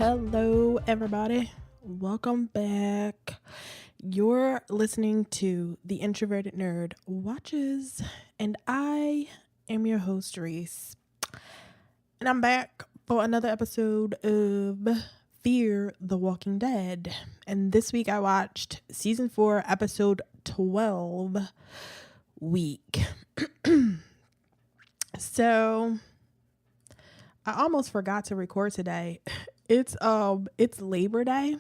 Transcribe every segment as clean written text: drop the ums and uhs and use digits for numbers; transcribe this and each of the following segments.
Hello, everybody. Welcome back. You're listening to The Introverted Nerd Watches, and I am your host, Reese. And I'm back for another episode of Fear the Walking Dead. And this week I watched season 4, episode 12, Week. So I almost forgot to record today. It's Labor Day,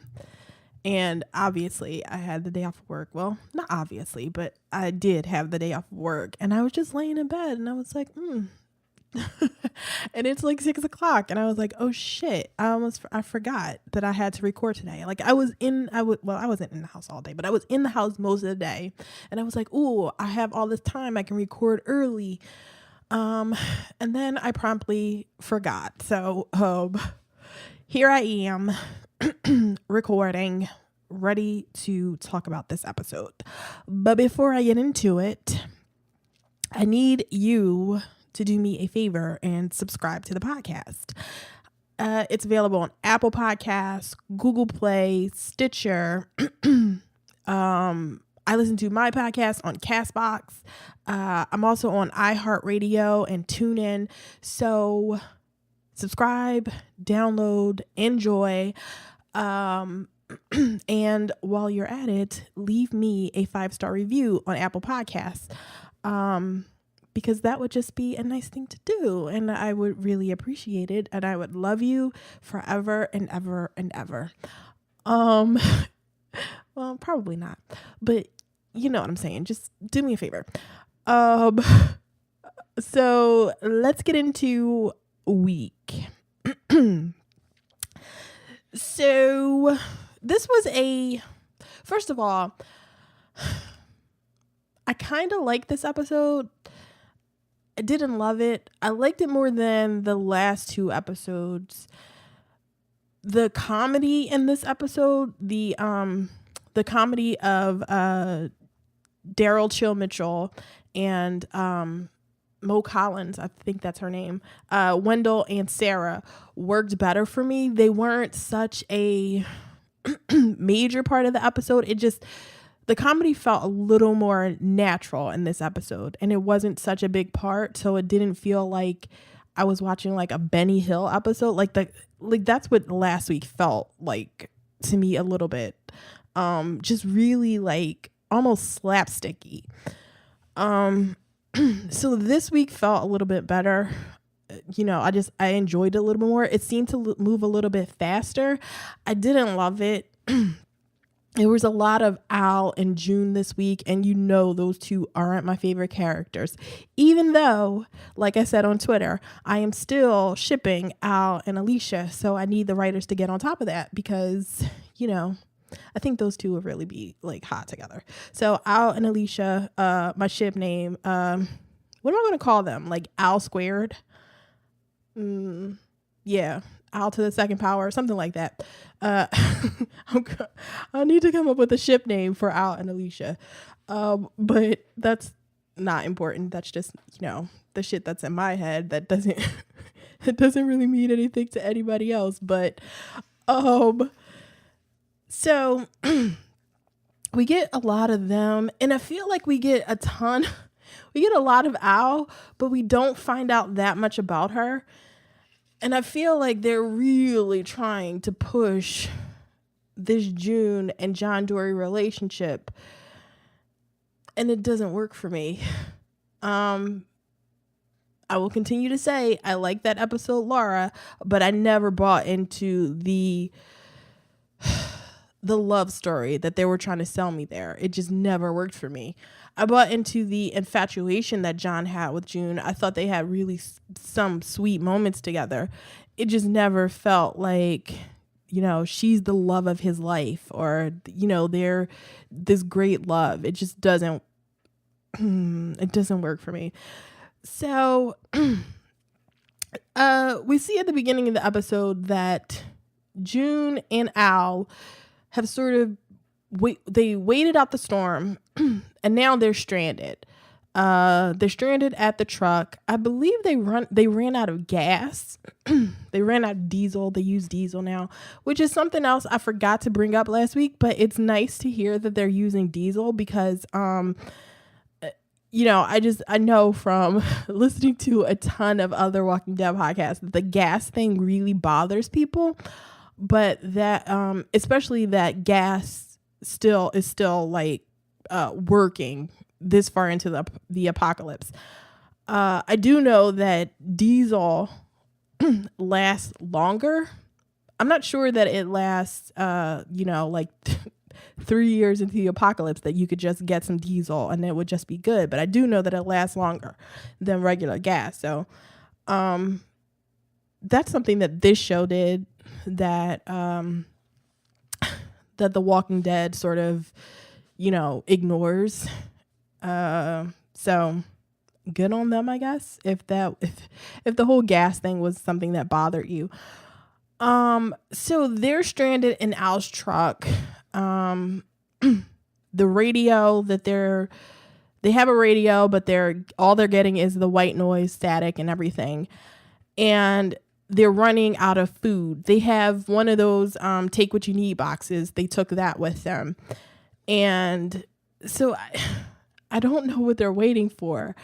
and obviously I had the day off of work. Well, not obviously, but I did have the day off of work, and I was just laying in bed, and I was like, and it's like 6:00, and I was like, oh shit, I forgot that I had to record today. Like I wasn't in the house all day, but I was in the house most of the day, and I was like, ooh, I have all this time, I can record early. And then I promptly forgot. So, here I am recording, ready to talk about this episode. But before I get into it, I need you to do me a favor and subscribe to the podcast. It's available on Apple Podcasts, Google Play, Stitcher. I listen to my podcast on Castbox. I'm also on iHeartRadio and TuneIn. So subscribe, download, enjoy. And while you're at it, leave me a 5-star review on Apple Podcasts. Because that would just be a nice thing to do. And I would really appreciate it. And I would love you forever and ever and ever. Well, probably not, but you know what I'm saying. Just do me a favor. So let's get into Week. So this was first of all, I kind of liked this episode. I didn't love it. I liked it more than the last 2 episodes. The comedy in this episode, the comedy of Daryl Chill Mitchell and Mo Collins, I think that's her name, Wendell and Sarah, worked better for me. They weren't such a major part of the episode. The comedy felt a little more natural in this episode, and it wasn't such a big part, so it didn't feel like I was watching like a Benny Hill episode. Like that's what last week felt like to me a little bit. Just really like almost slapsticky. So this week felt a little bit better. You know, I enjoyed it a little bit more. It seemed to move a little bit faster. I didn't love it. There was a lot of Al and June this week, and you know those two aren't my favorite characters. Even though, like I said on Twitter, I am still shipping Al and Alicia, so I need the writers to get on top of that because, you know, I think those two would really be like hot together. So Al and Alicia, my ship name, what am I going to call them? Like Al squared? Yeah. Al to the second power, something like that. I need to come up with a ship name for Al and Alicia. But that's not important. That's just, you know, the shit that's in my head that doesn't it doesn't really mean anything to anybody else. But so we get a lot of them, and I feel like we get a lot of Al, but we don't find out that much about her. And I feel like they're really trying to push this June and John Dory relationship, and it doesn't work for me. I will continue to say I like that episode, Laura, but I never bought into the love story that they were trying to sell me there. It just never worked for me. I bought into the infatuation that John had with June. I thought they had really some sweet moments together. It just never felt like, you know, she's the love of his life, or, you know, they're this great love. It just doesn't, it doesn't work for me. So, we see at the beginning of the episode that June and Al have sort of they waited out the storm, and now they're stranded. They're stranded at the truck. I believe they ran out of gas. They ran out of diesel. They use diesel now, which is something else I forgot to bring up last week, but it's nice to hear that they're using diesel because I know from listening to a ton of other Walking Dead podcasts that the gas thing really bothers people, but that especially that gas is still like working this far into the apocalypse. I do know that diesel lasts longer. I'm not sure that it lasts, like 3 years into the apocalypse that you could just get some diesel and it would just be good. But I do know that it lasts longer than regular gas. So that's something that this show did that that The Walking Dead sort of, ignores. So good on them, I guess, if the whole gas thing was something that bothered you. So they're stranded in Al's truck. The radio that they have a radio, but all they're getting is the white noise, static, and everything. And they're running out of food. They have one of those take what you need boxes. They took that with them. And so I don't know what they're waiting for.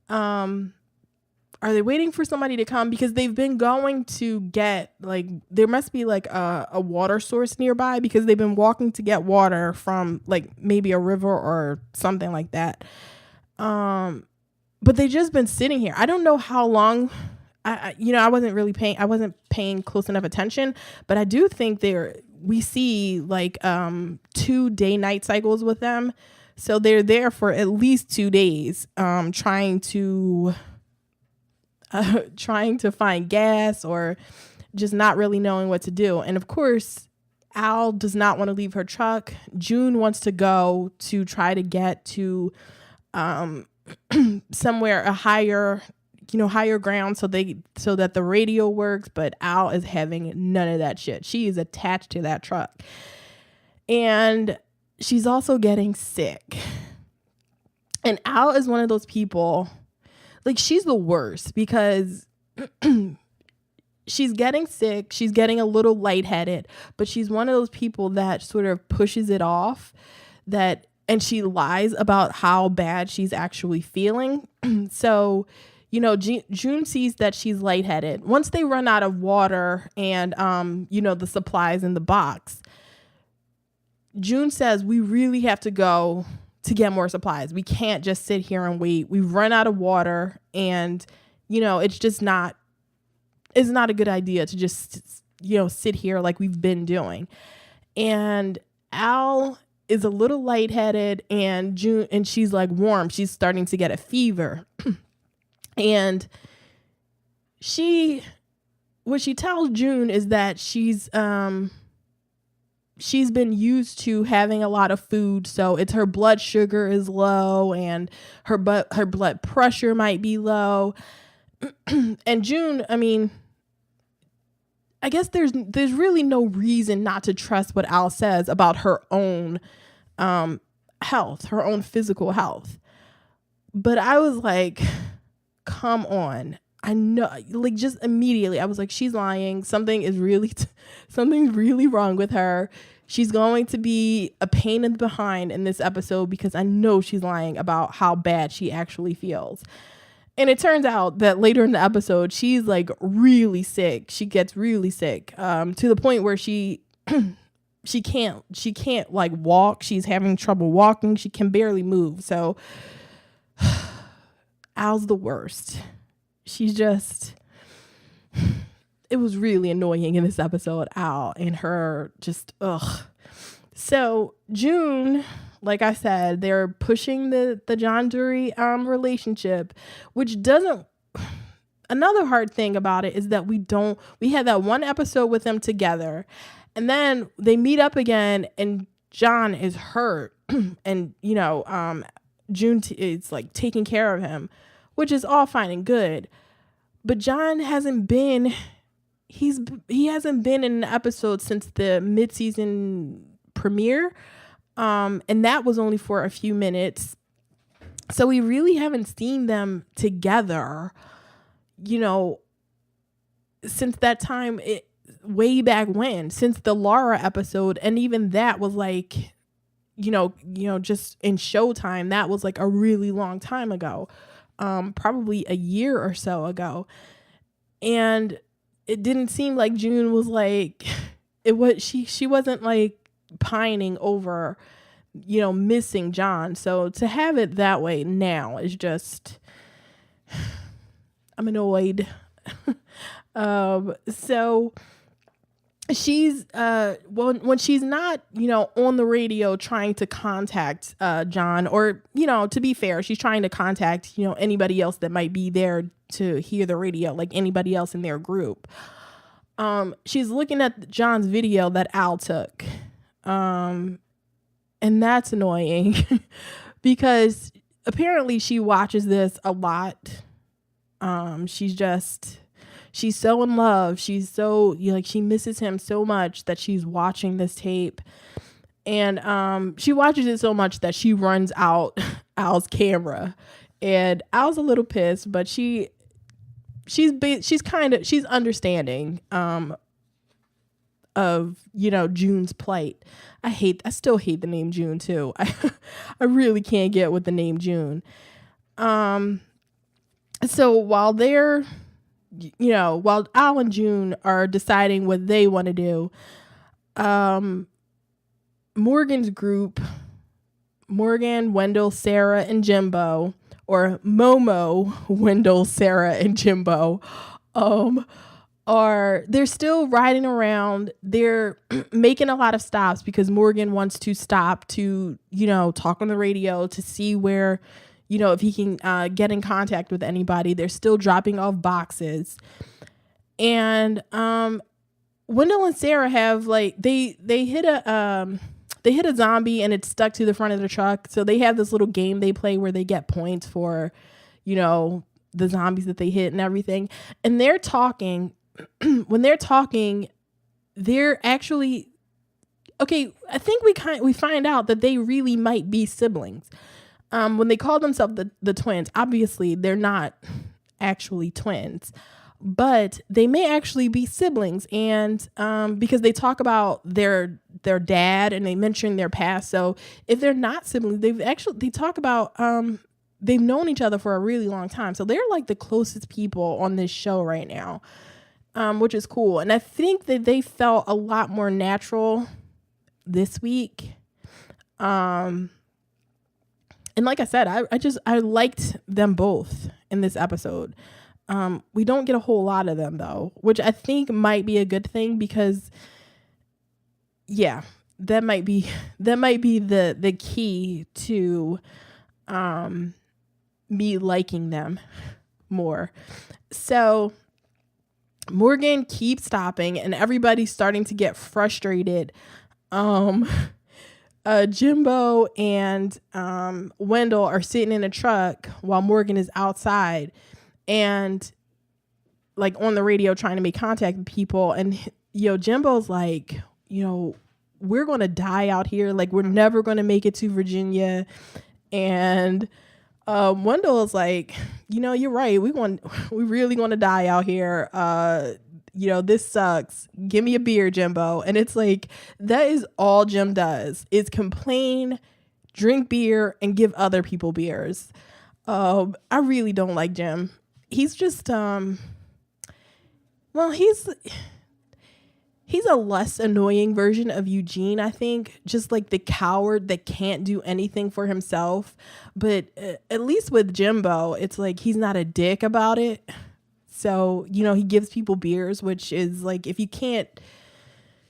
Are they waiting for somebody to come? Because they've been going to get, like, there must be like a water source nearby because they've been walking to get water from like maybe a river or something like that. But they've just been sitting here. I don't know how long. I wasn't paying close enough attention, but I do think we see like 2 day-night cycles with them. So they're there for at least 2 days, trying to find gas or just not really knowing what to do. And of course, Al does not want to leave her truck. June wants to go to try to get to somewhere a higher ground so that the radio works, but Al is having none of that shit. She is attached to that truck. And she's also getting sick. And Al is one of those people, like, she's the worst because she's getting sick. She's getting a little lightheaded, but she's one of those people that sort of pushes it off and she lies about how bad she's actually feeling. So, June sees that she's lightheaded. Once they run out of water and, the supplies in the box, June says, we really have to go to get more supplies. We can't just sit here and wait. We've run out of water and, it's not a good idea to just, sit here like we've been doing. And Al is a little lightheaded and she's like warm. She's starting to get a fever. And what she tells June is that she's been used to having a lot of food, so it's her blood sugar is low and her blood pressure might be low. And June, I mean, I guess there's really no reason not to trust what Al says about her own health, her own physical health. But I was like, come on. I know, like, just immediately I was like, she's lying. Something's really wrong with her. She's going to be a pain in the behind in this episode because I know she's lying about how bad she actually feels. And it turns out that later in the episode, she's like really sick. She gets really sick to the point where she can't like walk. She's having trouble walking. She can barely move. So Al's the worst. She's just, it was really annoying in this episode, Al and her just, ugh. So June, like I said, they're pushing the John Dury relationship, which doesn't, another hard thing about it is that we had that one episode with them together and then they meet up again and John is hurt and, June is like taking care of him, which is all fine and good. But John hasn't been in an episode since the mid-season premiere. And that was only for a few minutes. So we really haven't seen them together, you know, since that time, way back when, since the Laura episode. And even that was like, just in Showtime, that was like a really long time ago, probably a year or so ago. And it didn't seem like June was like, she wasn't like pining over, missing John. So to have it that way now is just, I'm annoyed. So she's when she's not, on the radio trying to contact John, or, to be fair, she's trying to contact, anybody else that might be there to hear the radio, like anybody else in their group. She's looking at John's video that Al took. And that's annoying because apparently she watches this a lot. She's so in love. She's so, she misses him so much that she's watching this tape. And she watches it so much that she runs out Al's camera. And Al's a little pissed, but she's understanding of, June's plight. I still hate the name June too. I really can't get with the name June. So while while Al and June are deciding what they want to do, Morgan's group, Morgan, Wendell, Sarah, and Jimbo, or Momo, Wendell, Sarah, and Jimbo, they're still riding around. They're making a lot of stops because Morgan wants to stop to, talk on the radio to see where, if he can get in contact with anybody. They're still dropping off boxes. And Wendell and Sarah have they hit a zombie and it's stuck to the front of the truck. So they have this little game they play where they get points for, the zombies that they hit and everything. And they're talking. When they're talking, they're actually okay. I think we find out that they really might be siblings. When they call themselves the twins, obviously they're not actually twins, but they may actually be siblings. And because they talk about their dad and they mention their past. So if they're not siblings, they talk about they've known each other for a really long time. So they're like the closest people on this show right now. Which is cool. And I think that they felt a lot more natural this week. And like I said, I liked them both in this episode. We don't get a whole lot of them though, which I think might be a good thing because that might be the key to me liking them more. So Morgan keeps stopping and everybody's starting to get frustrated. Jimbo and Wendell are sitting in a truck while Morgan is outside and like on the radio trying to make contact with people. And Jimbo's like, we're going to die out here. Like, we're never going to make it to Virginia. And Wendell is like, you're right. We really want to die out here. This sucks. Give me a beer, Jimbo. And it's like, that is all Jim does is complain, drink beer, and give other people beers. I really don't like Jim. He's just, he's a less annoying version of Eugene, I think. Just like the coward that can't do anything for himself. But at least with Jimbo, it's like he's not a dick about it. So, he gives people beers, which is like, if you can't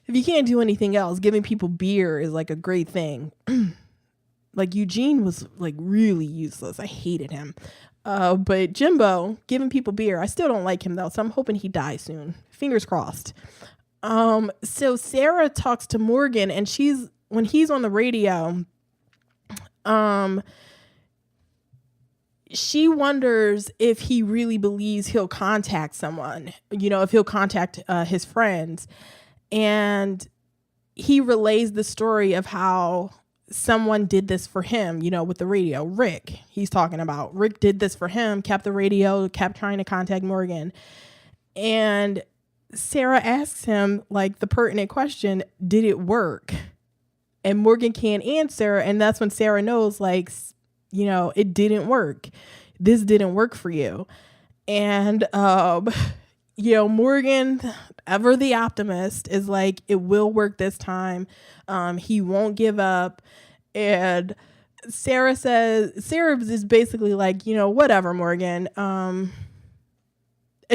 do anything else, giving people beer is like a great thing. Like Eugene was like really useless. I hated him. But Jimbo giving people beer, I still don't like him though. So I'm hoping he dies soon. Fingers crossed. So Sarah talks to Morgan and when he's on the radio, she wonders if he really believes he'll contact someone, if he'll contact his friends. And he relays the story of how someone did this for him, with the radio. Rick, he's talking about. Rick did this for him, kept the radio, kept trying to contact Morgan. And Sarah asks him, like, the pertinent question, did it work? And Morgan can't answer. And that's when Sarah knows, like, it didn't work. This didn't work for you. And, Morgan, ever the optimist, is like, it will work this time. He won't give up. And Sarah is basically like, whatever, Morgan. And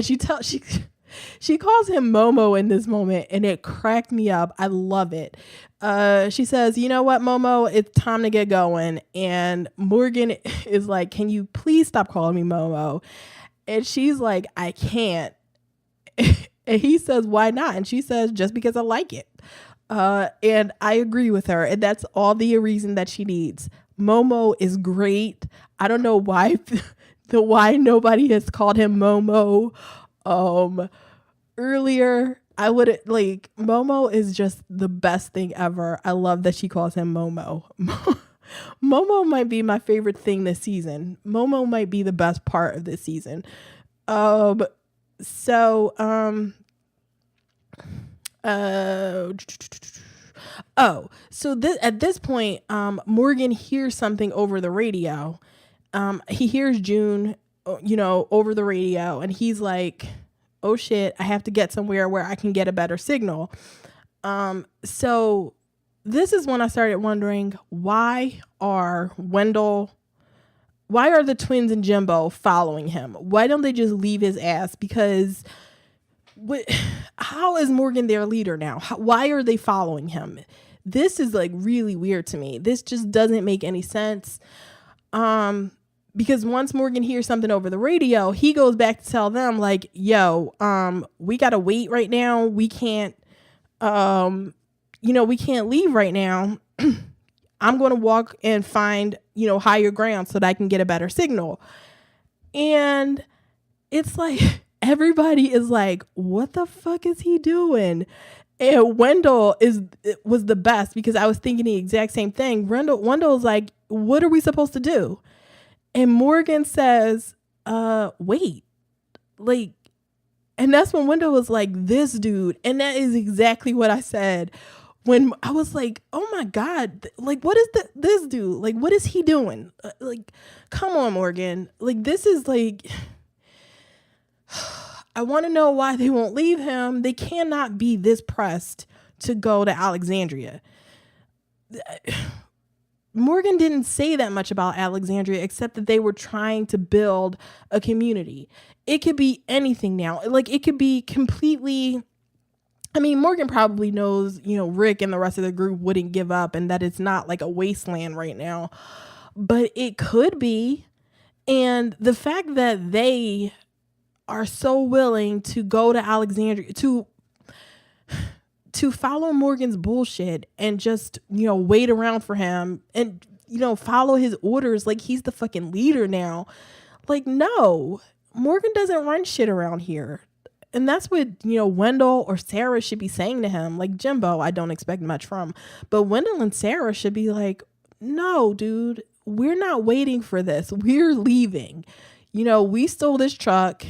she calls him Momo in this moment, and it cracked me up. I love it. She says, you know what, Momo, it's time to get going. And Morgan is like, can you please stop calling me Momo? And she's like, I can't. And he says, why not? And she says, just because I like it. And I agree with her. And that's all the reason that she needs. Momo is great. I don't know why nobody has called him Momo. Earlier, I would Momo is just the best thing ever. I love that she calls him Momo. Momo might be my favorite thing this season. Momo might be the best part of this season. So at this point, Morgan hears something over the radio. He hears June, over the radio, and he's like, oh shit, I have to get somewhere where I can get a better signal. So this is when I started wondering, why are the twins and Jimbo following him? Why don't they just leave his ass? Because how is Morgan their leader now? Why are they following him? This is like really weird to me. This just doesn't make any sense. Because once Morgan hears something over the radio, he goes back to tell them like, yo, we got to wait right now. We can't, we can't leave right now. I'm going to walk and find, higher ground so that I can get a better signal. And it's like, everybody is like, what the fuck is he doing? And Wendell was the best, because I was thinking the exact same thing. Wendell's like, what are we supposed to do? And Morgan says, wait, and that's when Wendell was like, this dude. And that is exactly what I said when I was like, oh my God, like, what is this dude? Like, what is he doing? Come on, Morgan. Like, this is like, I want to know why they won't leave him. They cannot be this pressed to go to Alexandria. Morgan didn't say that much about Alexandria, except that they were trying to build a community. It could be anything now. Like, it could be completely, Morgan probably knows, Rick and the rest of the group wouldn't give up and that it's not like a wasteland right now, but it could be. And the fact that they are so willing to go to Alexandria to follow Morgan's bullshit and just, wait around for him and, follow his orders like he's the fucking leader now. Like, no, Morgan doesn't run shit around here. And that's what, Wendell or Sarah should be saying to him. Like, Jimbo, I don't expect much from. But Wendell and Sarah should be like, no, dude, we're not waiting for this. We're leaving. We stole this truck.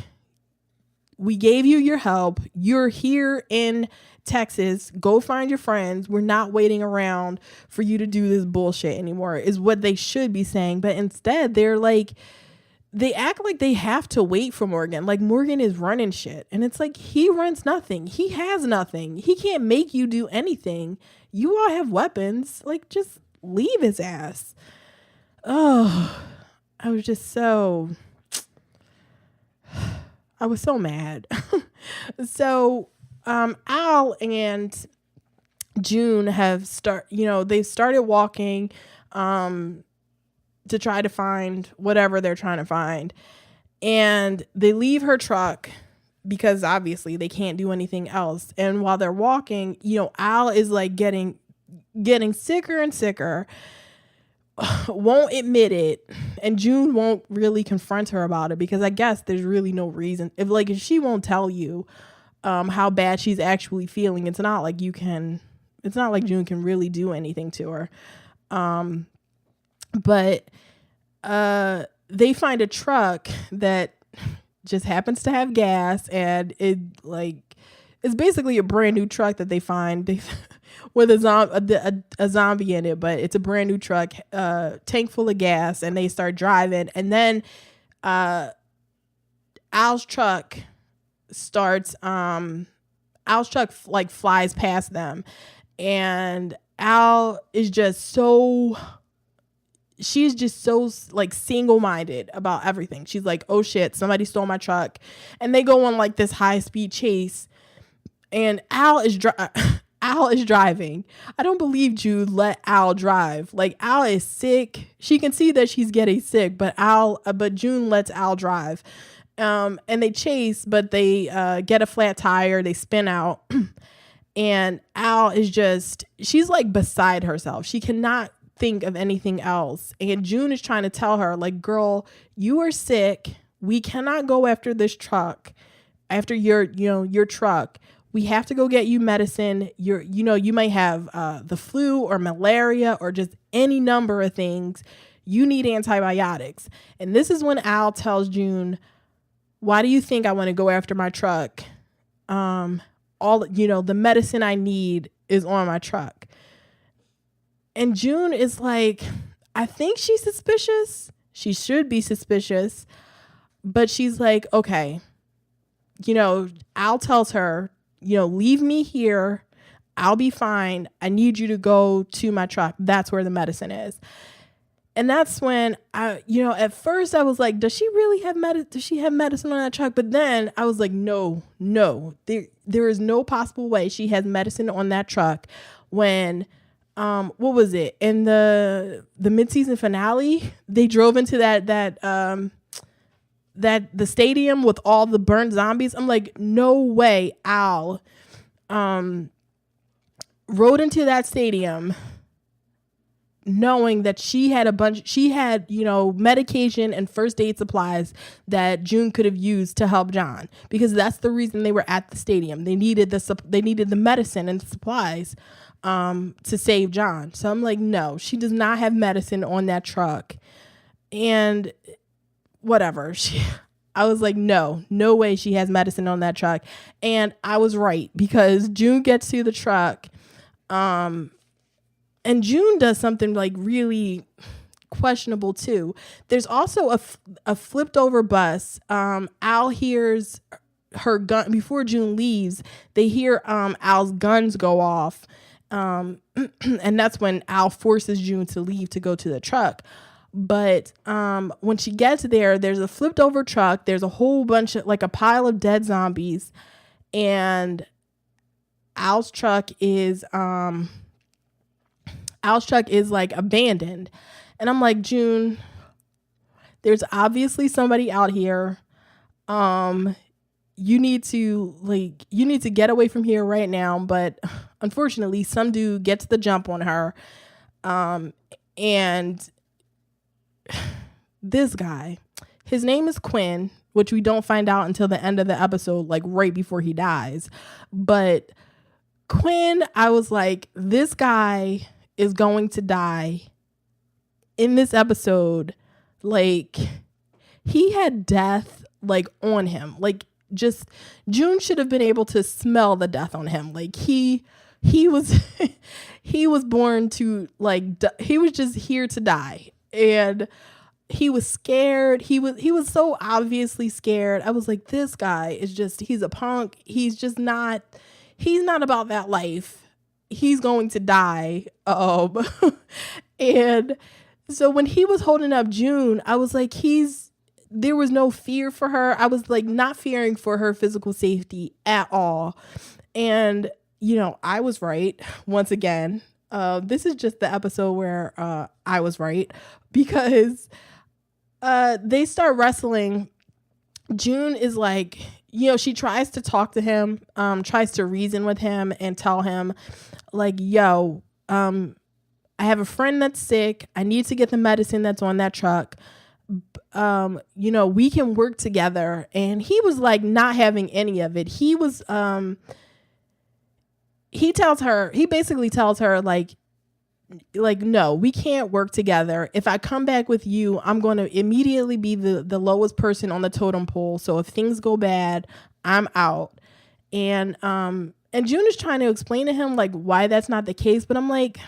We gave you your help. You're here in Texas. Go find your friends. We're not waiting around for you to do this bullshit anymore, is what they should be saying. But instead, they're like, they act like they have to wait for Morgan. Like, Morgan is running shit. And it's like, he runs nothing. He has nothing. He can't make you do anything. You all have weapons. Like, just leave his ass. Oh, I was so mad. So, Al and June have they've started walking, to try to find whatever they're trying to find. And they leave her truck because obviously they can't do anything else. And while they're walking, Al is like getting sicker and sicker, won't admit it. And June won't really confront her about it, because I guess there's really no reason. If she won't tell you how bad she's actually feeling, it's not like June can really do anything to her. But they find a truck that just happens to have gas, and it's basically a brand new truck that they find with a zombie in it, but it's a brand new truck, tank full of gas, and they start driving, and then Al's truck starts Al's truck like flies past them, and Al is just so she's just so like single-minded about everything. She's like, oh shit, somebody stole my truck. And they go on like this high-speed chase, and Al is driving. I don't believe Jude let Al drive. Like, Al is sick. She can see that she's getting sick, but June lets Al drive. And they chase, but they get a flat tire. They spin out. And Al is she's like beside herself. She cannot think of anything else. And June is trying to tell her, like, girl, you are sick. We cannot go after this truck, after your truck. We have to go get you medicine. You might have the flu or malaria or just any number of things. You need antibiotics. And this is when Al tells June, why do you think I want to go after my truck? The medicine I need is on my truck. And June is like, I think she's suspicious. She should be suspicious. But she's like, okay. Al tells her, leave me here. I'll be fine. I need you to go to my truck. That's where the medicine is. And that's when at first I was like, does she really have does she have medicine on that truck? But then I was like, no, there is no possible way she has medicine on that truck when, what was it? In the mid-season finale, they drove into the stadium with all the burnt zombies. I'm like, no way Al rode into that stadium knowing that she had medication and first aid supplies that June could have used to help John, because that's the reason they were at the stadium. They needed the medicine and supplies to save John. So I'm like, no, she does not have medicine on that truck. And whatever. I was like, no way she has medicine on that truck. And I was right, because June gets to the truck. And June does something like really questionable too. There's also a flipped over bus. Al hears her gun before June leaves. They hear Al's guns go off. And that's when Al forces June to leave to go to the truck. But when she gets there, there's a flipped over truck. There's a whole bunch of like a pile of dead zombies, and Al's truck is like abandoned. And I'm like, June, there's obviously somebody out here. You need to get away from here right now. But unfortunately, some dude gets the jump on her. And this guy, his name is Quinn, which we don't find out until the end of the episode, like right before he dies. But Quinn, I was like, this guy is going to die in this episode. Like, he had death like on him. Like, just June should have been able to smell the death on him. Like, he was he was born to he was just here to die. And he was scared. He was so obviously scared. I was like, this guy is he's a punk. He's not about that life. He's going to die. And so when he was holding up June, I was like, there was no fear for her. I was like not fearing for her physical safety at all. And, I was right once again. This is just the episode where I was right, because they start wrestling. June is like, she tries to talk to him, tries to reason with him and tell him like, yo, I have a friend that's sick. I need to get the medicine that's on that truck. We can work together. And he was like not having any of it. He was, he basically tells her like, like, no, we can't work together. If I come back with you, I'm going to immediately be the lowest person on the totem pole. So if things go bad, I'm out. And June is trying to explain to him like why that's not the case, but I'm like,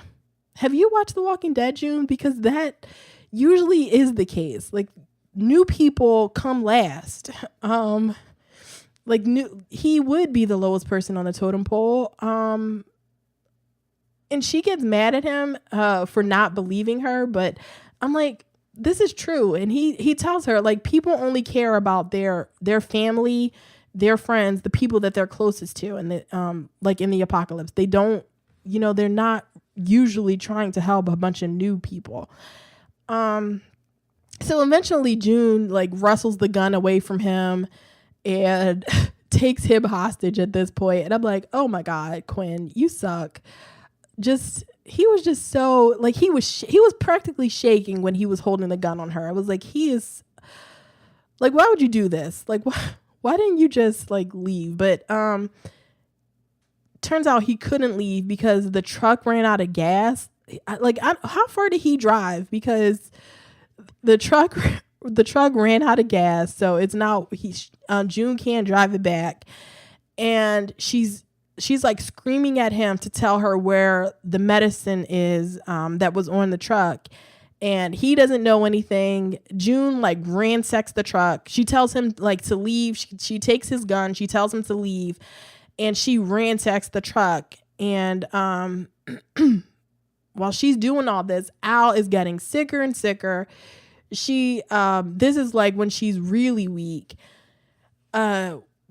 have you watched The Walking Dead, June? Because that usually is the case. Like, new people come last. He would be the lowest person on the totem pole. And she gets mad at him for not believing her, but I'm like, this is true. And he tells her, like, people only care about their family, their friends, the people that they're closest to, and like in the apocalypse, they don't, they're not usually trying to help a bunch of new people. So eventually June like wrestles the gun away from him and takes him hostage at this point. And I'm like, oh my God, Quinn, you suck. He was just so like, he was practically shaking when he was holding the gun on her. I was like, he is like, why would you do this? Like, why didn't you just like leave? But turns out he couldn't leave because the truck ran out of gas. How far did he drive? Because the truck ran out of gas, so it's now June can't drive it back, and she's like screaming at him to tell her where the medicine is that was on the truck, and he doesn't know anything. June like ransacks the truck. She tells him like to leave. She takes his gun. She tells him to leave, and she ransacks the truck. And while she's doing all this, Al is getting sicker and sicker. This is like when she's really weak.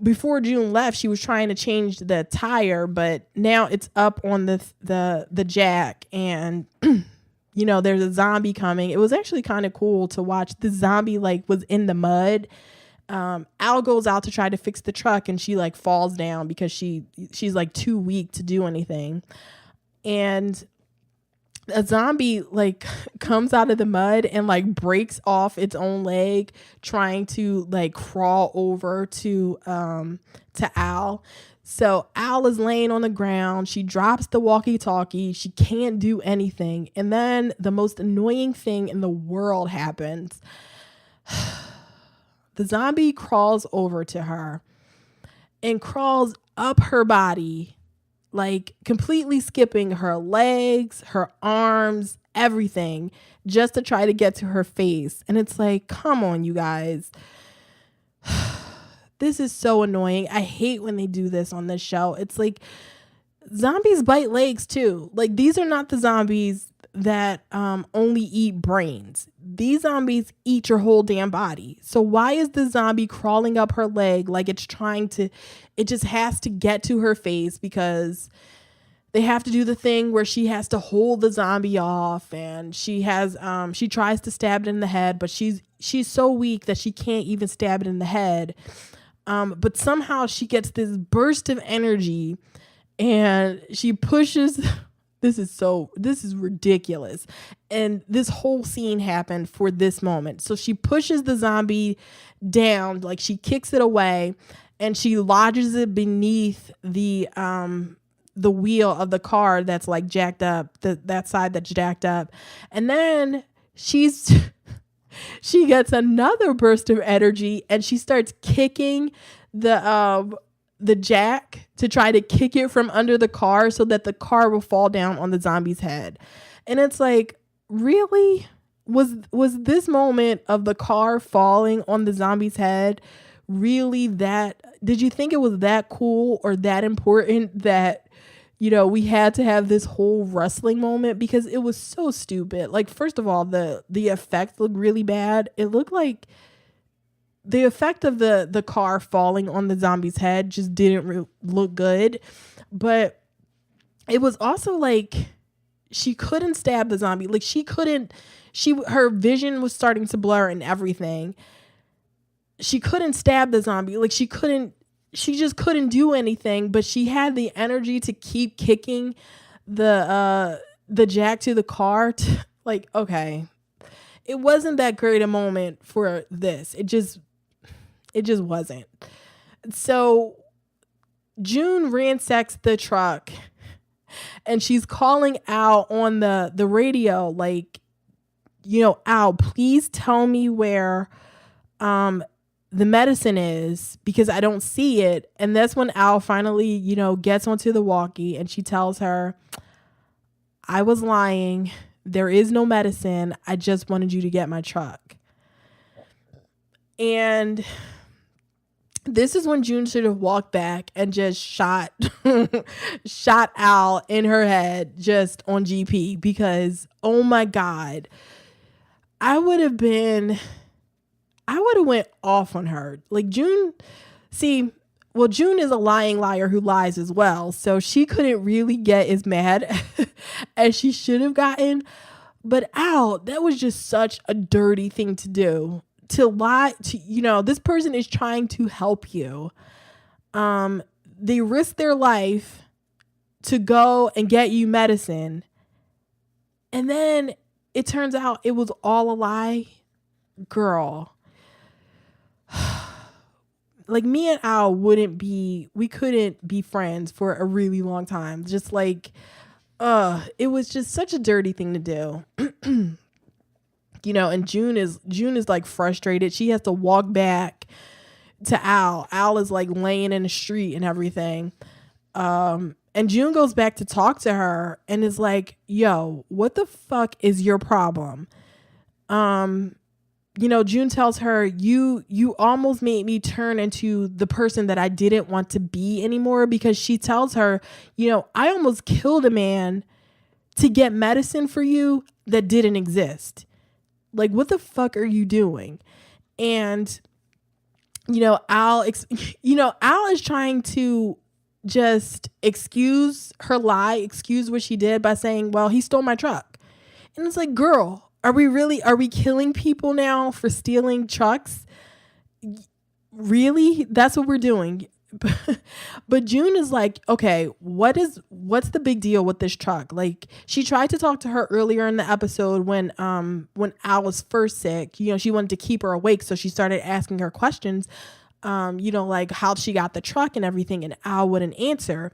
Before June left, she was trying to change the tire, but now it's up on the jack, and there's a zombie coming. It was actually kind of cool to watch. The zombie like was in the mud. Al goes out to try to fix the truck, and she like falls down because she's like too weak to do anything. And a zombie like comes out of the mud and like breaks off its own leg trying to like crawl over to Al. So Al is laying on the ground. She drops the walkie-talkie. She can't do anything. And then the most annoying thing in the world happens. The zombie crawls over to her and crawls up her body, like completely skipping her legs, her arms, everything, just to try to get to her face. And it's like, come on, you guys. This is so annoying. I hate when they do this on this show. It's like, zombies bite legs too. Like, these are not the zombies that only eat brains. These zombies eat your whole damn body. So why is the zombie crawling up her leg like it just has to get to her face, because they have to do the thing where she has to hold the zombie off, and she tries to stab it in the head, but she's so weak that she can't even stab it in the head. But somehow she gets this burst of energy and she pushes. This is ridiculous. And this whole scene happened for this moment. So she pushes the zombie down, like she kicks it away, and she lodges it beneath the wheel of the car that's like jacked up, that side that's jacked up. And then she gets another burst of energy and she starts kicking the jack to try to kick it from under the car so that the car will fall down on the zombie's head. And it's like, really? Was this moment of the car falling on the zombie's head really that? Did you think it was that cool or that important that, we had to have this whole wrestling moment? Because it was so stupid. Like, first of all, the effect looked really bad. It looked like the effect of the car falling on the zombie's head just didn't look good. But it was also like she couldn't stab the zombie. Like her vision was starting to blur and everything. She couldn't stab the zombie. Like she just couldn't do anything, but she had the energy to keep kicking the jack to the car. Like, okay, it wasn't that great a moment for this. It just wasn't. So June ransacks the truck and she's calling out on the radio, like, Al, please tell me where the medicine is, because I don't see it. And that's when Al finally, gets onto the walkie, and she tells her, I was lying. There is no medicine. I just wanted you to get my truck. And this is when June should have walked back and just shot Al in her head just on GP, because, oh my God, I would have went off on her. Like, June is a lying liar who lies as well. So she couldn't really get as mad as she should have gotten. But Al, that was just such a dirty thing to do. To lie to, this person is trying to help you. They risk their life to go and get you medicine. And then it turns out it was all a lie. Girl. Like, me and Al we couldn't be friends for a really long time. Just like, it was just such a dirty thing to do. And June is like frustrated. She has to walk back to Al. Al is like laying in the street and everything. And June goes back to talk to her and is like, yo, what the fuck is your problem? June tells her, you almost made me turn into the person that I didn't want to be anymore, because she tells her, I almost killed a man to get medicine for you that didn't exist. Like, what the fuck are you doing? And, Al is trying to just excuse her lie, excuse what she did by saying, well, he stole my truck. And it's like, girl, are we killing people now for stealing trucks? Really? That's what we're doing. But June is like, okay, what's the big deal with this truck? Like, she tried to talk to her earlier in the episode when Al was first sick. She wanted to keep her awake, so she started asking her questions, like how she got the truck and everything, and Al wouldn't answer.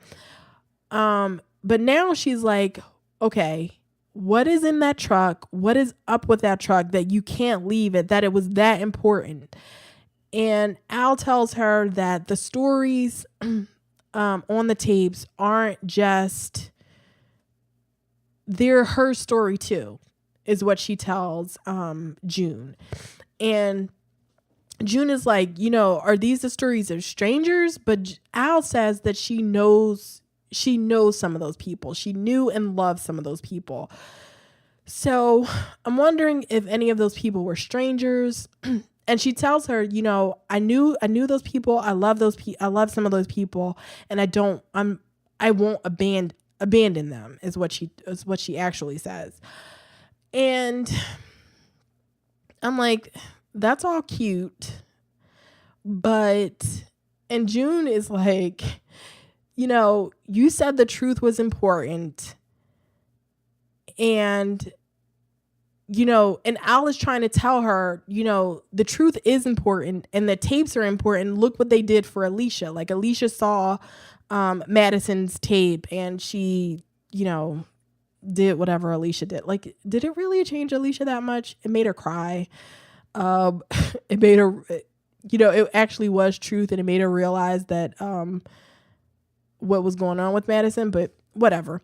But now she's like, okay, what is in that truck? What is up with that truck that you can't leave it, that it was that important? And Al tells her that the stories on the tapes aren't just, they're her story too, is what she tells June. And June is like, are these the stories of strangers? But Al says that she knows some of those people. She knew and loved some of those people. So I'm wondering if any of those people were strangers. And she tells her, I knew those people. I love those people. I love some of those people, and I won't abandon them, is what she actually says. And I'm like, that's all cute, and June is like, you said the truth was important, and and Al is trying to tell her, the truth is important and the tapes are important. Look what they did for Alicia. Like, Alicia saw Madison's tape and she, did whatever Alicia did. Like, did it really change Alicia that much? It made her cry. It made her, it actually was truth, and it made her realize that what was going on with Madison, but whatever.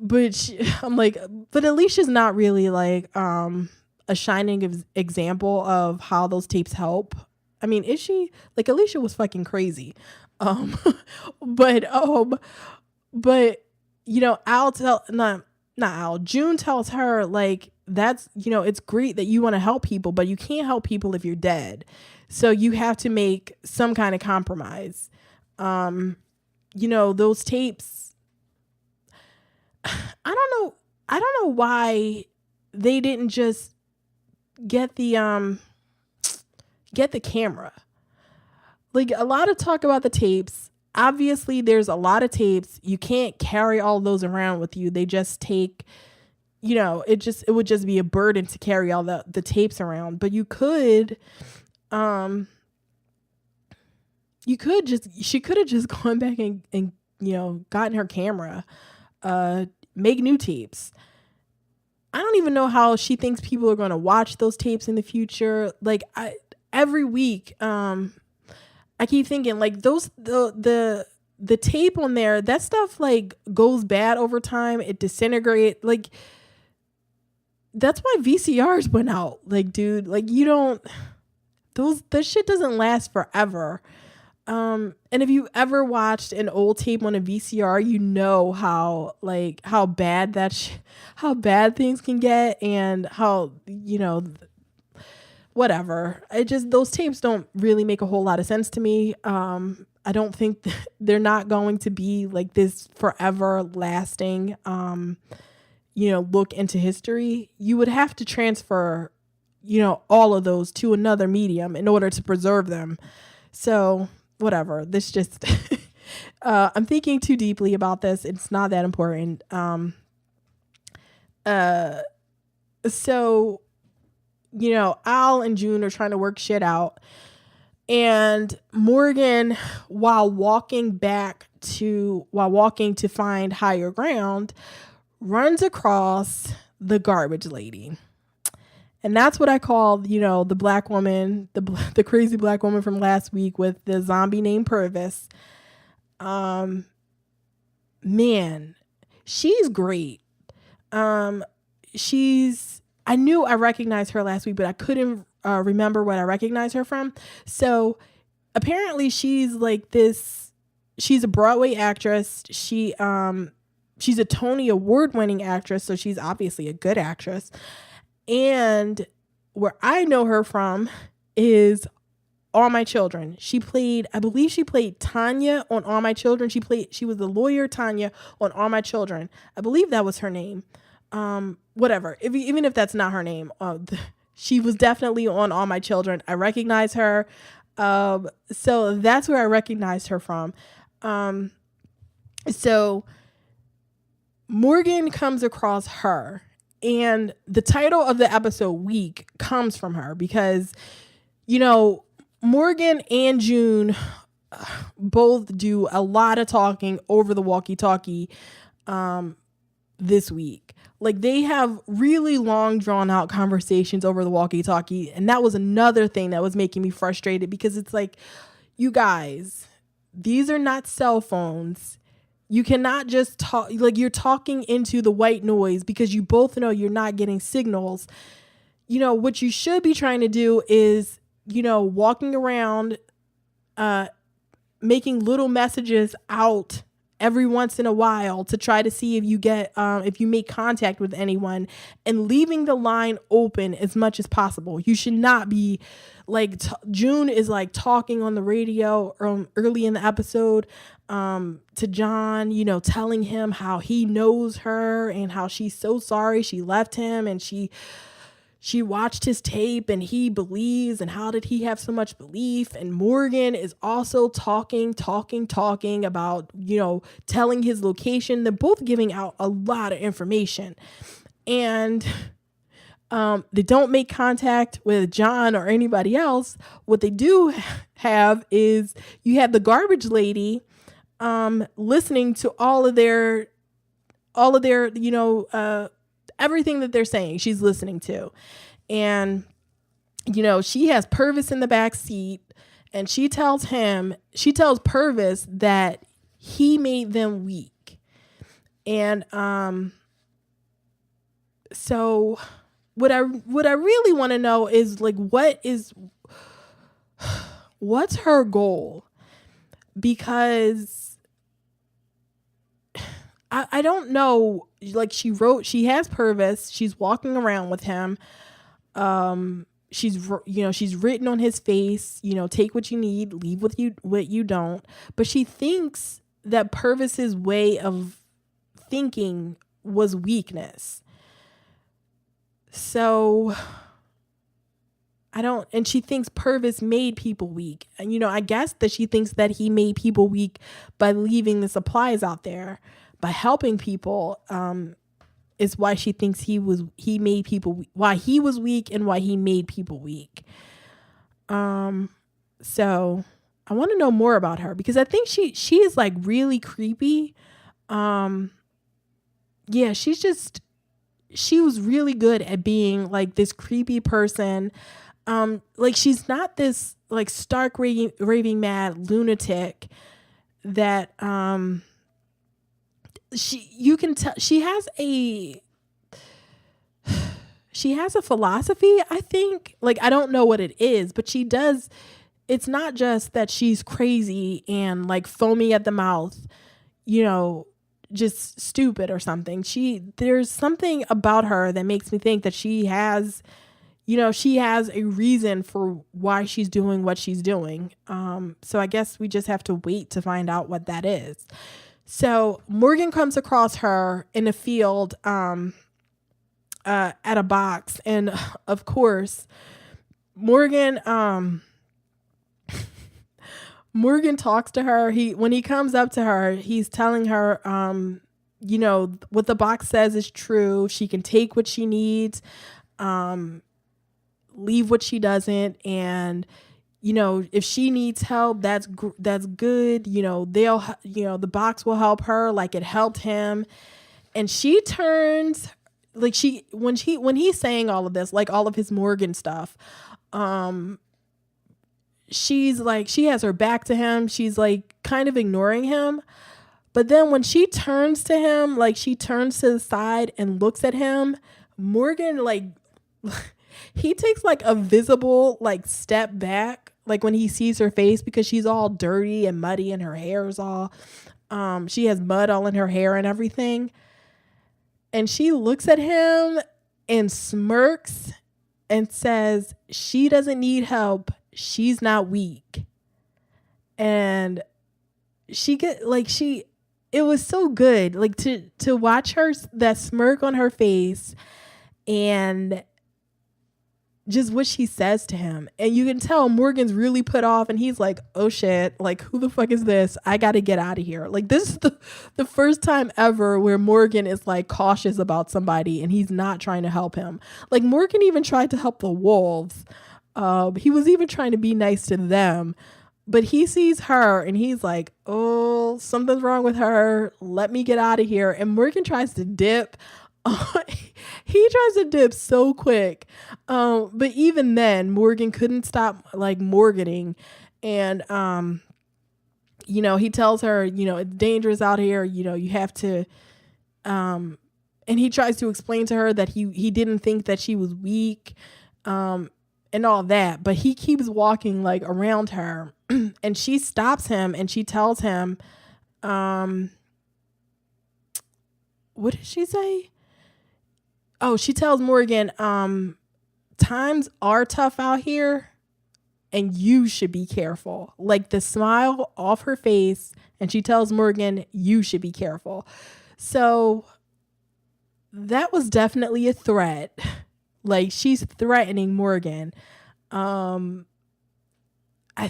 But I'm like, but Alicia's not really like a shining example of how those tapes help. I mean, is she? Like, Alicia was fucking crazy. But June tells her, like, that's, it's great that you want to help people, but you can't help people if you're dead. So you have to make some kind of compromise. Those tapes, I don't know why they didn't just get the camera. Like, a lot of talk about the tapes. Obviously, there's a lot of tapes. You can't carry all those around with you. They just take, it would just be a burden to carry all the tapes around. But she could have just gone back and gotten her camera, make new tapes. I don't even know how she thinks people are going to watch those tapes in the future. Like every week, I keep thinking like the tape on there, that stuff like goes bad over time. It disintegrates. Like that's why VCRs went out. Like, dude, like this shit doesn't last forever. And if you ever watched an old tape on a VCR, you know how bad how bad things can get, and how, whatever. Those tapes don't really make a whole lot of sense to me. I don't think they're not going to be like this forever lasting, look into history. You would have to transfer, all of those to another medium in order to preserve them. So whatever, this just, I'm thinking too deeply about this. It's not that important. So, Al and June are trying to work shit out. And Morgan, while walking to find higher ground, runs across the garbage lady. And that's what I call, the black woman, the crazy black woman from last week with the zombie named Purvis. Man, she's great. I knew I recognized her last week, but I couldn't remember what I recognized her from. So apparently she's like this. She's a Broadway actress. She's a Tony Award winning actress, so she's obviously a good actress. And where I know her from is All My Children. I believe she played Tanya on All My Children. She was the lawyer Tanya on All My Children. I believe that was her name. Whatever. Even if that's not her name, she was definitely on All My Children. I recognize her. So that's where I recognized her from. So Morgan comes across her, and the title of the episode, Weak, comes from her because, Morgan and June both do a lot of talking over the walkie-talkie this week. Like, they have really long, drawn out conversations over the walkie-talkie. And that was another thing that was making me frustrated, because it's like, you guys, these are not cell phones. You cannot just talk, like, you're talking into the white noise because you both know you're not getting signals. What you should be trying to do is, walking around, making little messages out every once in a while to try to see if you make contact with anyone, and leaving the line open as much as possible. You should not be like, June is like talking on the radio early in the episode to John, telling him how he knows her and how she's so sorry she left him, and she watched his tape and he believes, and how did he have so much belief? And Morgan is also talking about, telling his location. They're both giving out a lot of information, and they don't make contact with John or anybody else. What they do have is, you have the garbage lady listening to all of their everything that they're saying. She's listening to, and she has Purvis in the back seat, and she tells Purvis that he made them weak. And so what I really want to know is, like, what's her goal? Because I don't know. Like, she has Purvis. She's walking around with him. She's written on his face, take what you need, leave what you don't. But she thinks that Purvis's way of thinking was weakness. So and she thinks Purvis made people weak. And, I guess that she thinks that he made people weak by leaving the supplies out there, by helping people, is why she thinks he made people, why he was weak and why he made people weak. So I want to know more about her because I think she is like really creepy. Yeah, she was really good at being like this creepy person. Like she's not this like stark raving mad lunatic that you can tell she has a philosophy, I think. Like I don't know what it is, but she does. It's not just that she's crazy and like foamy at the mouth, you know, just stupid or something. There's something about her that makes me think that she has a reason for why she's doing what she's doing. So I guess we just have to wait to find out what that is. So Morgan comes across her in a field at a box. And of course, Morgan talks to her. When he comes up to her, he's telling her, what the box says is true. She can take what she needs, leave what she doesn't. And, if she needs help, that's good. The box will help her like it helped him. And she turns like when he's saying all of this, like all of his Morgan stuff, she's like, she has her back to him. She's like kind of ignoring him. But then when she turns to him, like she turns to the side and looks at him, Morgan, like he takes like a visible like step back, like when he sees her face, because she's all dirty and muddy and her hair is all, she has mud all in her hair and everything. And she looks at him and smirks and says, she doesn't need help. She's not weak. And it was so good, like to watch her, that smirk on her face and just what she says to him. And you can tell Morgan's really put off and he's like, oh shit, like who the fuck is this? I got to get out of here. Like this is the first time ever where Morgan is like cautious about somebody and he's not trying to help him. Like Morgan even tried to help the wolves. He was even trying to be nice to them, but he sees her and he's like, oh, something's wrong with her. Let me get out of here. And Morgan tries to dip. He tries to dip so quick. But even then, Morgan couldn't stop like Morganing. And, he tells her, it's dangerous out here. You have to, and he tries to explain to her that he didn't think that she was weak, and all that. But he keeps walking like around her and she stops him and she tells him, what did she say? Oh, she tells Morgan, times are tough out here and you should be careful. Like the smile off her face. And she tells Morgan, you should be careful. So that was definitely a threat. Like she's threatening Morgan. I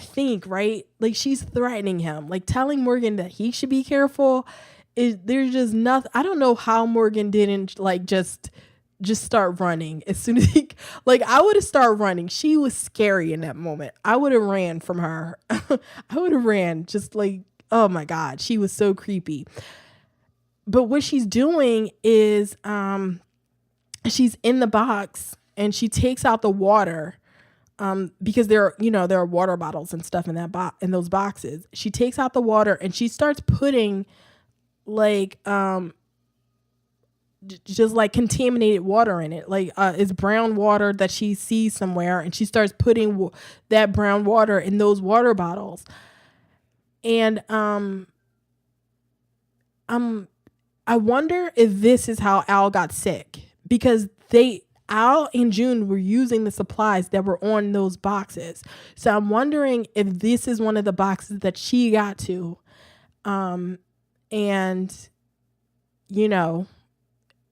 think, right? Like she's threatening him, like telling Morgan that he should be careful. There's just nothing. I don't know how Morgan didn't like just start running as soon as he, like I would have started running. She was scary in that moment. I would have ran from her. I would have ran, just like, oh my God, she was so creepy. But what she's doing is she's in the box and she takes out the water because there are water bottles and stuff in in those boxes. She takes out the water and she starts putting like just like contaminated water in it. Like it's brown water that she sees somewhere, and she starts putting that brown water in those water bottles. And I wonder if this is how Al got sick, because Al and June were using the supplies that were on those boxes. So I'm wondering if this is one of the boxes that she got to. And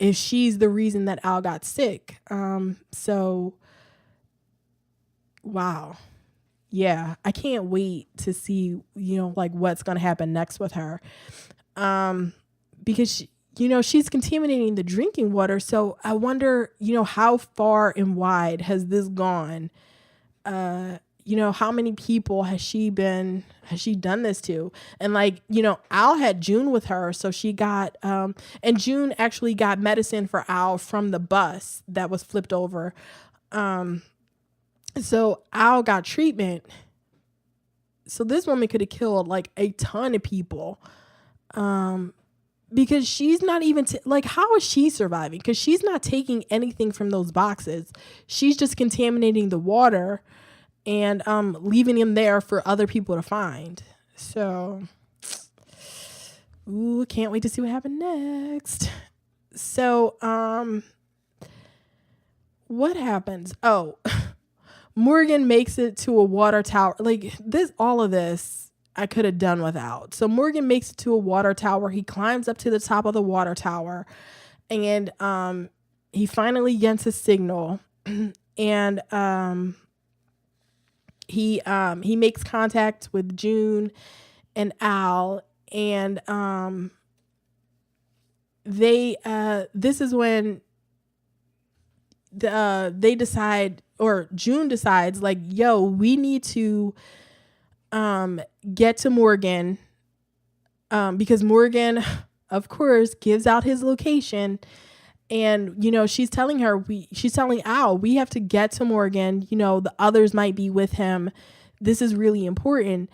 if she's the reason that Al got sick. So wow. Yeah, I can't wait to see, like what's going to happen next with her. Because she's contaminating the drinking water. So I wonder, how far and wide has this gone? how many people has she done this to? And like, Al had June with her. So she got, and June actually got medicine for Al from the bus that was flipped over. So Al got treatment. So this woman could have killed like a ton of people. Because she's not even like, how is she surviving? Because she's not taking anything from those boxes. She's just contaminating the water and leaving them there for other people to find. So, can't wait to see what happened next. So, what happens? Oh, Morgan makes it to a water tower. Like all of this I could have done without. So Morgan makes it to a water tower. He climbs up to the top of the water tower, and he finally gets his signal, and he makes contact with June and Al, and this is when they decide, or June decides, like, yo, we need to get to Morgan, because Morgan, of course, gives out his location, and she's telling Al, we have to get to Morgan. The others might be with him. This is really important.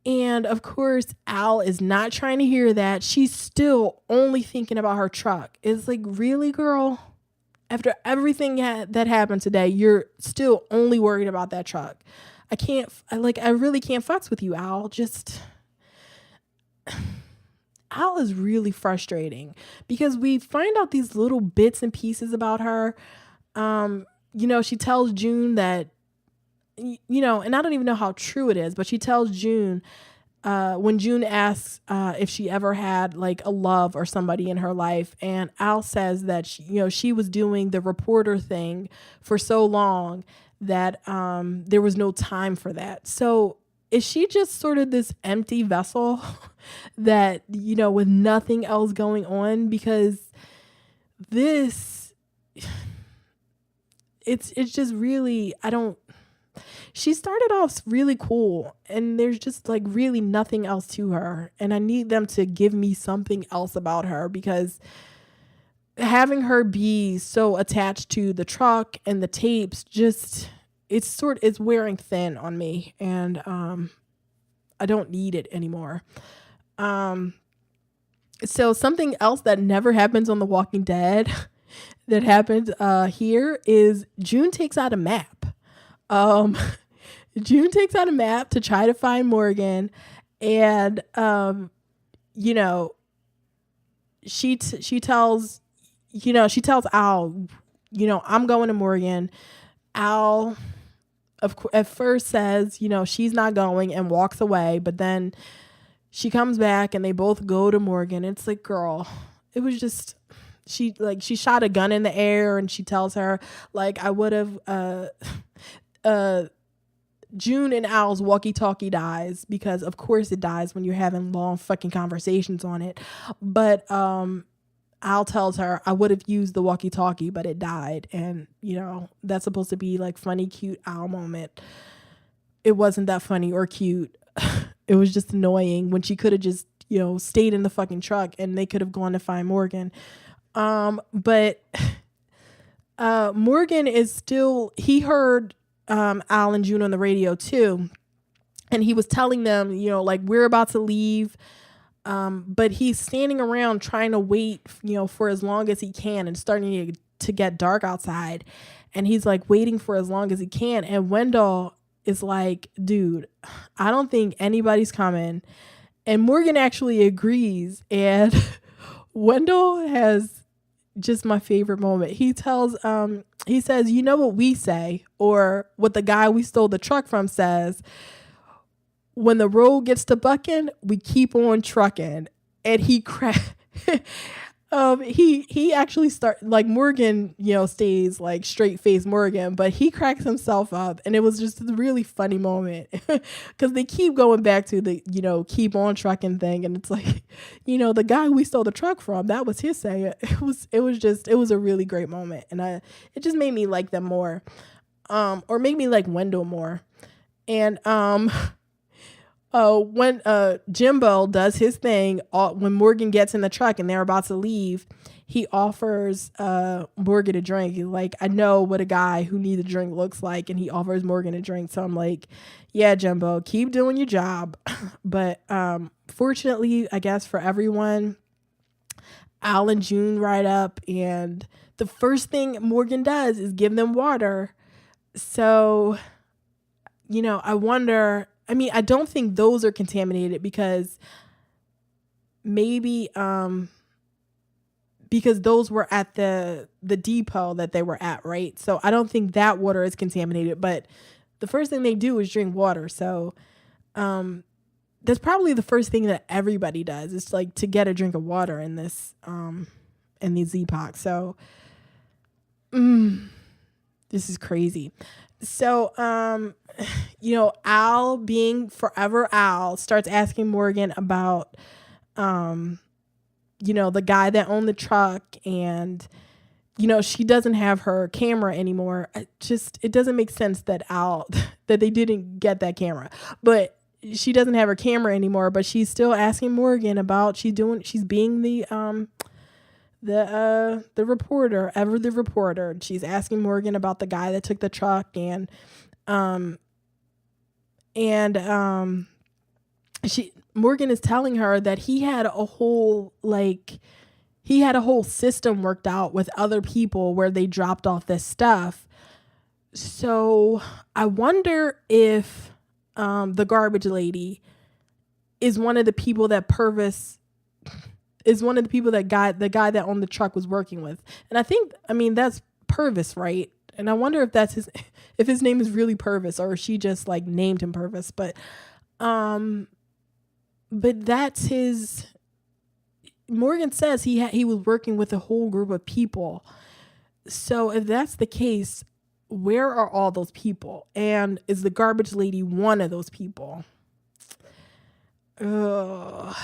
And of course, Al is not trying to hear that. She's still only thinking about her truck. It's like, really, girl? After everything that happened today, you're still only worried about that truck. I really can't fucks with you, Al. Al is really frustrating because we find out these little bits and pieces about her. She tells June that, and I don't even know how true it is, but she tells June, when June asks if she ever had like a love or somebody in her life, and Al says that she was doing the reporter thing for so long that there was no time for that. So is she just sort of this empty vessel that, with nothing else going on? Because this, it's just really, she started off really cool, and there's just like really nothing else to her. And I need them to give me something else about her, because having her be so attached to the truck and the tapes, it's wearing thin on me, and I don't need it anymore. So something else that never happens on The Walking Dead that happens here is June takes out a map. June takes out a map to try to find Morgan, and she tells Al, I'm going to Morgan. Al at first says, she's not going, and walks away, but then she comes back and they both go to Morgan. It's like, girl, it was just, she shot a gun in the air, and she tells her, like, I would have, June and Al's walkie-talkie dies, because of course it dies when you're having long fucking conversations on it. But Al tells her, I would have used the walkie-talkie, but it died. And, that's supposed to be like funny, cute Al moment. It wasn't that funny or cute. It was just annoying when she could have just, stayed in the fucking truck and they could have gone to find Morgan. But Morgan is still, he heard Al and June on the radio too. And he was telling them, like, we're about to leave. But he's standing around trying to wait, for as long as he can, and starting to get dark outside. And he's like waiting for as long as he can. And Wendell is like, dude, I don't think anybody's coming. And Morgan actually agrees. And Wendell has just my favorite moment. He says, you know what we say, or what the guy we stole the truck from says: when the road gets to bucking, we keep on trucking. And he he actually Morgan, stays like straight face Morgan, but he cracks himself up, and it was just a really funny moment because they keep going back to the, keep on trucking thing. And it's like, the guy we stole the truck from, that was his saying. It was a really great moment. And it just made me like them more. or maybe like Wendell more. And when Jimbo does his thing, when Morgan gets in the truck and they're about to leave, he offers Morgan a drink. He's like, I know what a guy who needs a drink looks like, and he offers Morgan a drink. So I'm like, yeah, Jimbo, keep doing your job. But fortunately, I guess for everyone, Al and June ride up, and the first thing Morgan does is give them water. So, I wonder, I don't think those are contaminated because maybe because those were at the depot that they were at, right? So I don't think that water is contaminated, but the first thing they do is drink water. So that's probably the first thing that everybody does. It's like to get a drink of water in this in these epochs. So this is crazy. So Al, being forever Al, starts asking Morgan about the guy that owned the truck, and she doesn't have her camera anymore. It doesn't make sense that that they didn't get that camera, but she doesn't have her camera anymore, but she's still asking Morgan about, she's being the reporter. She's asking Morgan about the guy that took the truck, and Morgan is telling her that he had a whole system worked out with other people where they dropped off this stuff. So I wonder if the garbage lady is one of the people that Purvis is one of the people that the guy that owned the truck was working with. And that's Purvis, right? And I wonder if if his name is really Purvis, or she just like named him Purvis. But that's his. Morgan says he was working with a whole group of people. So if that's the case, where are all those people? And is the garbage lady one of those people? I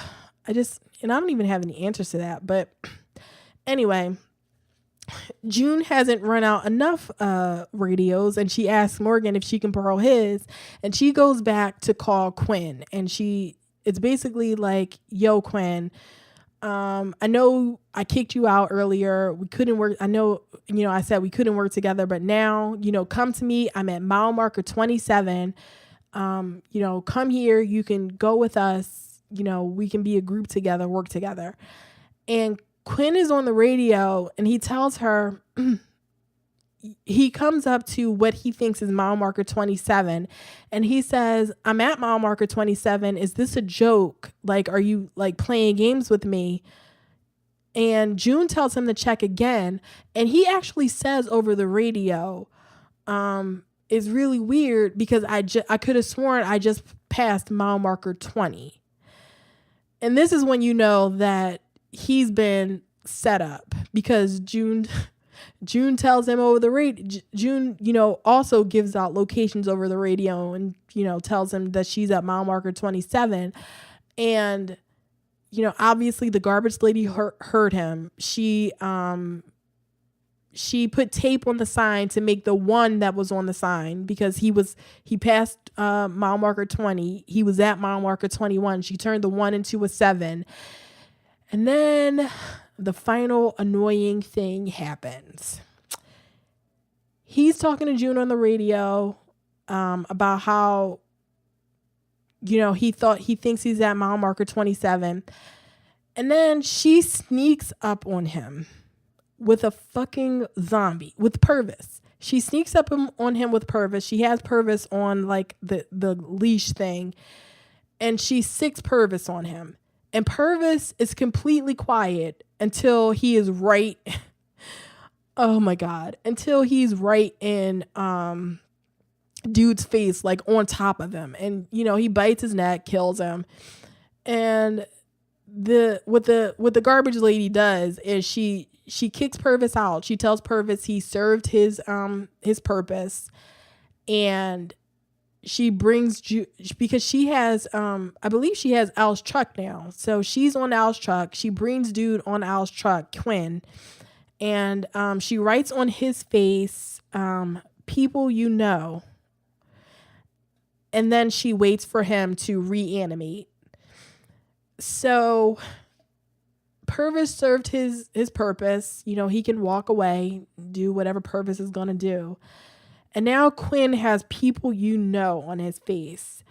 don't even have any answers to that. But anyway, June hasn't run out enough radios, and she asks Morgan if she can borrow his, and she goes back to call Quinn, and it's basically like, yo, Quinn, I know I kicked you out earlier. We couldn't work. I know, I said we couldn't work together, but now, come to me. I'm at mile marker 27. Come here. You can go with us. We can be a group together, work together. And Quinn is on the radio, and he tells her, he comes up to what he thinks is mile marker 27. And he says, I'm at mile marker 27. Is this a joke? Like, are you like playing games with me? And June tells him to check again. And he actually says over the radio, it's really weird because I could have sworn I just passed mile marker 20. And this is when you know that he's been set up, because June tells him over the radio. June, also gives out locations over the radio, and, tells him that she's at mile marker 27. And, obviously the garbage lady heard him. She put tape on the sign to make the one that was on the sign, because he passed mile marker 20. He was at mile marker 21. She turned the 1 into a 7. And then the final annoying thing happens. He's talking to June on the radio about how, he thinks he's at mile marker 27. And then she sneaks up on him with a fucking zombie, with Purvis. She sneaks up on him with Purvis. She has Purvis on like the leash thing, and she sicks Purvis on him. And Purvis is completely quiet until he is right. Oh my God. Until he's right in dude's face, like on top of him. And, he bites his neck, kills him. And what the garbage lady does is she kicks Purvis out. She tells Purvis he served his purpose. And she brings because she has I believe she has Al's truck now. So she's on Al's truck. She brings dude on Al's truck, Quinn, and she writes on his face people you know. And then she waits for him to reanimate. So Purvis served his purpose. You know, he can walk away, do whatever Purvis is going to do. And now Quinn has people you know on his face.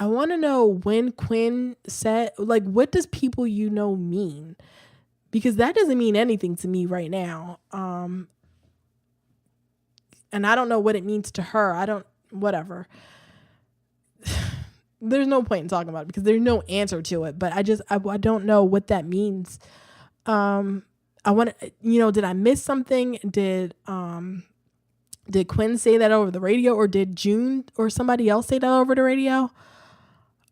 I want to know when Quinn said, like, what does people you know mean? Because that doesn't mean anything to me right now. And I don't know what it means to her. Whatever. There's no point in talking about it because there's no answer to it. But I don't know what that means. I want to, did I miss something? Did Quinn say that over the radio, or did June or somebody else say that over the radio?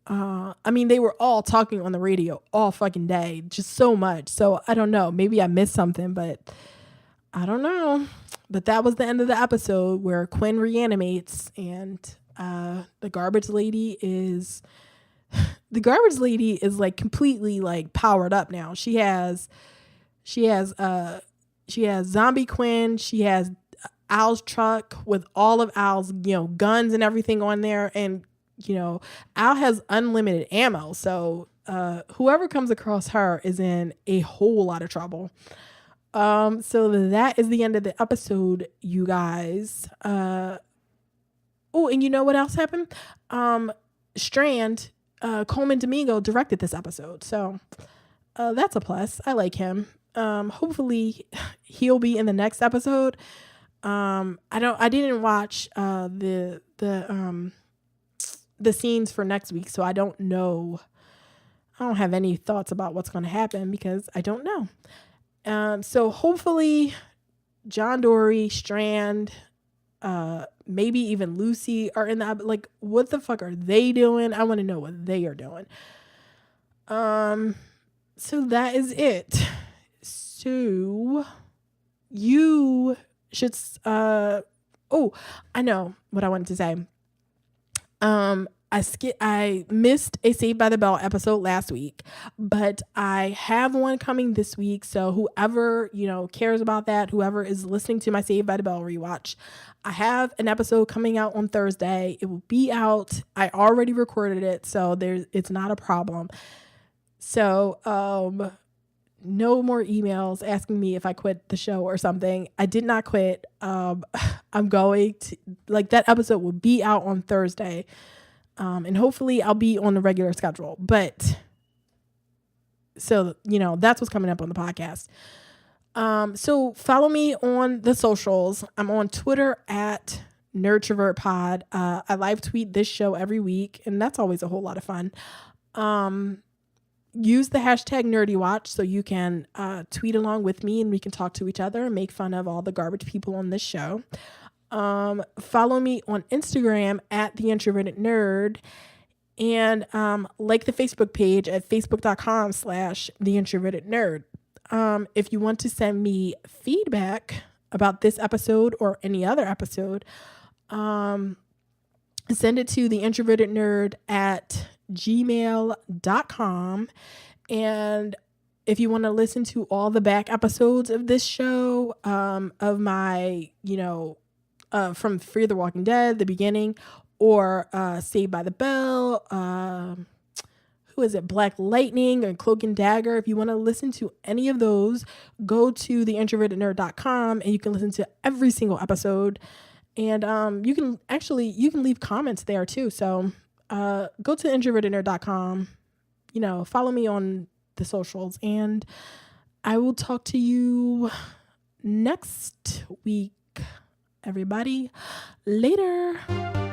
I mean, they were all talking on the radio all fucking day, just so much. So I don't know. Maybe I missed something, but I don't know. But that was the end of the episode where Quinn reanimates, and the garbage lady is like completely like powered up now. She has zombie Quinn. She has Al's truck with all of Al's, guns and everything on there. And, Al has unlimited ammo. So whoever comes across her is in a whole lot of trouble. So that is the end of the episode, you guys. Oh, and you know what else happened? Strand, Coleman Domingo directed this episode. So that's a plus. I like him. Hopefully he'll be in the next episode. I didn't watch the scenes for next week, so I don't know. I don't have any thoughts about what's going to happen because I don't know. So hopefully John Dory, Strand, maybe even Lucy are in the, like, what the fuck are they doing? I want to know what they are doing. So that is it. So you should, I know what I wanted to say. I missed a Saved by the Bell episode last week, but I have one coming this week. So whoever, cares about that, whoever is listening to my Saved by the Bell rewatch, I have an episode coming out on Thursday. It will be out. I already recorded it, so it's not a problem. So, no more emails asking me if I quit the show or something. I did not quit. I'm going to, like, that episode will be out on Thursday. And hopefully I'll be on the regular schedule. But so, that's what's coming up on the podcast. So follow me on the socials. I'm on Twitter at NerdTrovertPod. I live tweet this show every week, and that's always a whole lot of fun. Use the hashtag NerdyWatch so you can tweet along with me and we can talk to each other and make fun of all the garbage people on this show. Follow me on Instagram at TheIntrovertedNerd, and like the Facebook page at facebook.com/TheIntrovertedNerd. If you want to send me feedback about this episode or any other episode, send it to TheIntrovertedNerd at gmail.com. And if you want to listen to all the back episodes of this show, of my, from Fear the Walking Dead, the beginning, or Saved by the Bell, who is it, Black Lightning and Cloak and Dagger. If you want to listen to any of those, go to theintrovertednerd.com and you can listen to every single episode. And you can leave comments there too. So go to introvertednerd.com, follow me on the socials, and I will talk to you next week, everybody. Later.